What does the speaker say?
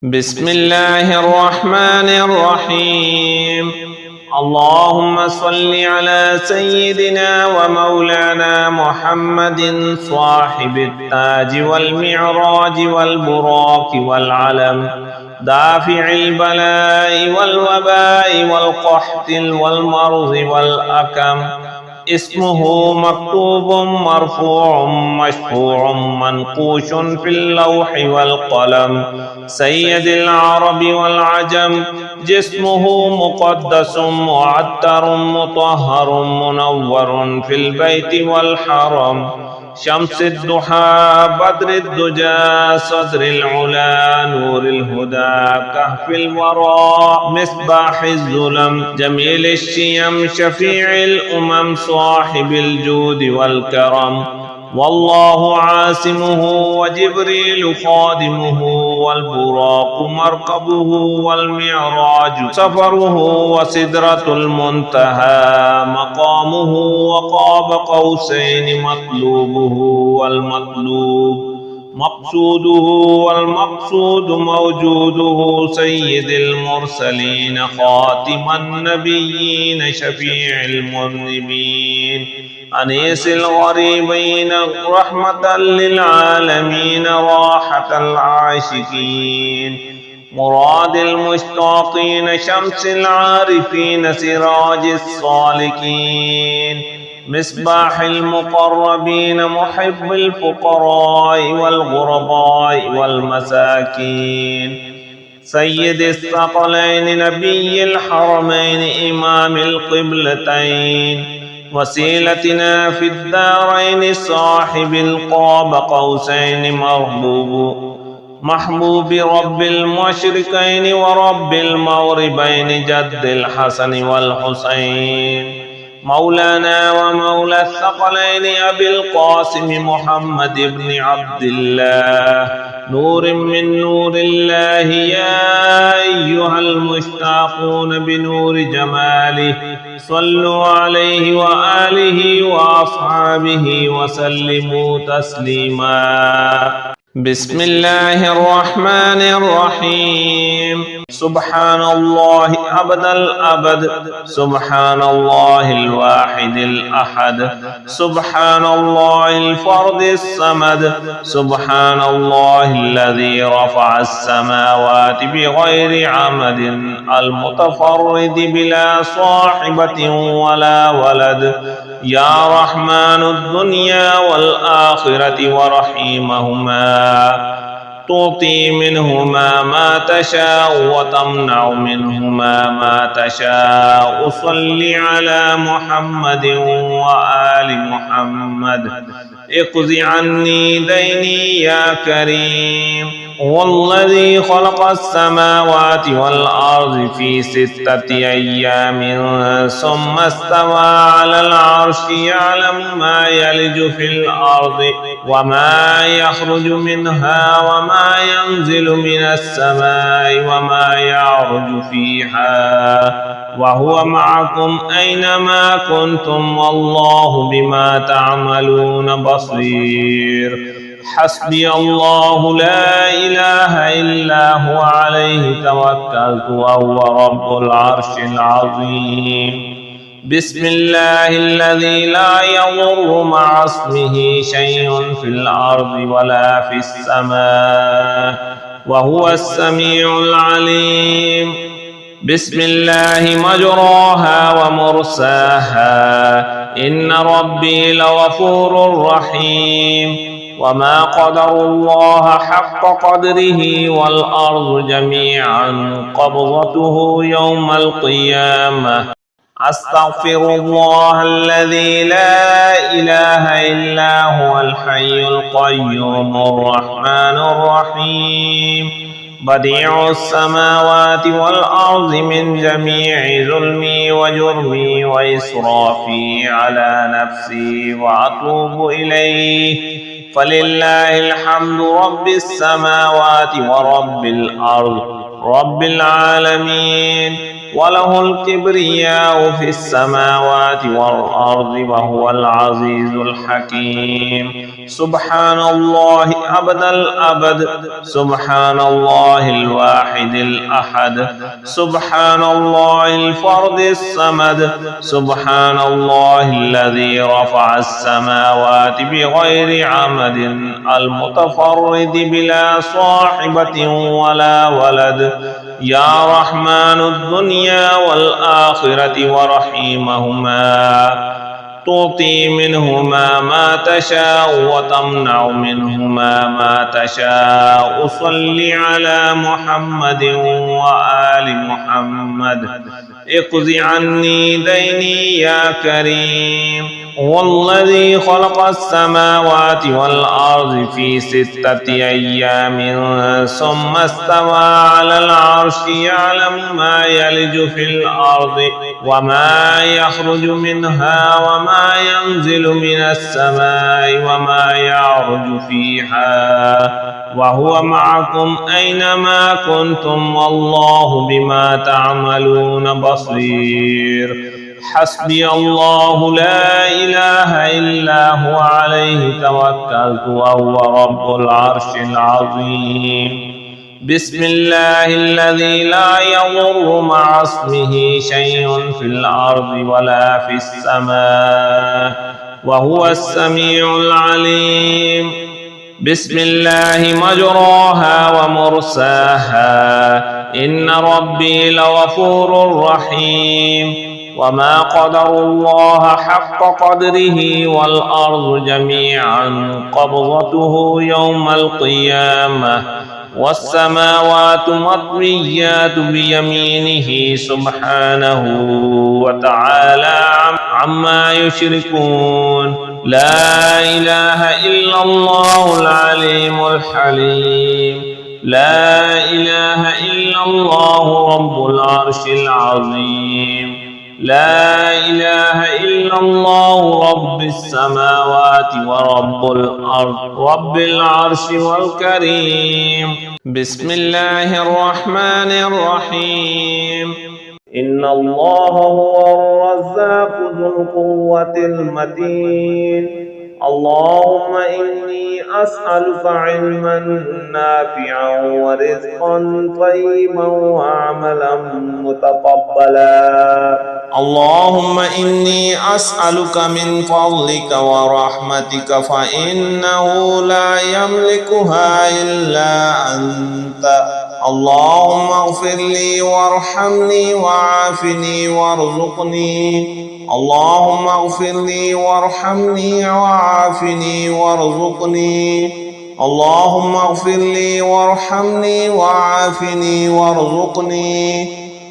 بسم الله الرحمن الرحيم. اللهم صل على سيدنا ومولانا محمد صاحب التاج والمعراج والبراق والعلم، دافع البلاء والوباء والقحط والمرض والأكم، اسمه مكتوب مرفوع مشفوع منقوش في اللوح والقلم، سيد العرب والعجم، جسمه مقدس معطر مطهر منور في البيت والحرم، شمس الضحى بدر الدجى صدر العلا نور الهدى كهف الورى مصباح الظلم، جميل الشيم شفيع الأمم صاحب الجود والكرم، والله عاصمه وجبريل خادمه والبراق مركبه والمعراج سفره وسدرة المنتهى مقامه وقاب قوسين مطلوبه والمطلوب مقصوده والمقصود موجوده، سيد المرسلين خاتم النبيين شفيع المذنبين، أنيس الغريبين رحمة للعالمين راحة العاشقين، مراد المشتاقين شمس العارفين سراج الصالكين، مصباح المقربين محب الفقراء والغرباء والمساكين، سيد الثقلين نبي الحرمين إمام القبلتين، وسيلتنا في الدارين صاحب القاب قوسين محبوب رب المشرقين ورب المغربين جد الحسن والحسين، مولانا ومولى الثقلين أبي القاسم محمد بن عبد الله، نور من نور الله، يا أيها المشتاقون بنور جماله صلوا عليه وآله وأصحابه وسلموا تسليما. بسم الله الرحمن الرحيم. سبحان الله أبد الأبد، سبحان الله الواحد الأحد، سبحان الله الفرد الصمد، سبحان الله الذي رفع السماوات بغير عمد المتفرد بلا صاحبة ولا ولد، يا رحمن الدنيا والآخرة ورحيمهما، تعطي منهما ما تشاء وتمنع منهما ما تشاء، صل على محمد وآل محمد، اقض عني ديني يا كريم. هو الذي خلق السماوات والأرض في 6 أيام ثم استوى على العرش، يعلم ما يلج في الأرض وما يخرج منها وما ينزل من السماء وما يعرج فيها، وهو معكم أينما كنتم والله بما تعملون بصير. حسبي الله لا إله إلا هو عليه توكلت وهو رب العرش العظيم. بسم الله الذي لا يضر مع اسمه شيء في الأرض ولا في السماء وهو السميع العليم. بسم الله مجراها ومرساها، إن ربي لغفور رحيم. وما قدر الله حق قدره والأرض جميعا قبضته يوم القيامة. أستغفر الله الذي لا إله إلا هو الحي القيوم الرحمن الرحيم، بديع السماوات والأرض من جميع ظلمي وجرمي وإسرافي على نفسي وأتوب إليه، فلله الحمد رب السماوات ورب الأرض رب العالمين، وله الكبرياء في السماوات والأرض وهو العزيز الحكيم. سبحان الله أبد الأبد سبحان الله الواحد الأحد سبحان الله الفرد الصمد سبحان الله الذي رفع السماوات بغير عمد المتفرد بلا صاحبة ولا ولد يا رحمن الدنيا والآخرة ورحيمهما تعطي منهما ما تشاء وتمنع منهما ما تشاء صل على محمد وآل محمد اقض عني ديني يا كريم والذي خلق السماوات والأرض في 6 أيام ثم استوى على العرش يعلم ما يلج في الأرض وما يخرج منها وما ينزل من السماء وما يعرج فيها وهو معكم أينما كنتم والله بما تعملون بصير حسبي الله لا إله إلا هو عليه توكلت وهو رب العرش العظيم بسم الله الذي لا يضر مع اسمه شيء في الأرض ولا في السماء وهو السميع العليم بسم الله مجراها ومرساها إن ربي لغفور رحيم وما قدر الله حق قدره والأرض جميعا قبضته يوم القيامة والسماوات مطويات بيمينه سبحانه وتعالى عما يشركون لا إله إلا الله العليم الحليم لا إله إلا الله رب العرش العظيم لا إله إلا الله رب السماوات ورب الأرض رب العرش والكريم بسم الله الرحمن الرحيم إن الله هو الرزاق ذو القوة المتين اللهم إني أسألك علما نافعا ورزقا طيبا وعملا متقبلا اللهم إني أسألك من فضلك ورحمتك فإنه لا يملكها إلا أنت اللهم اغفر لي وارحمني وعافني وارزقني اللهم اغفر لي وارحمني وعافني وارزقني اللهم اغفر لي وارحمني وعافني وارزقني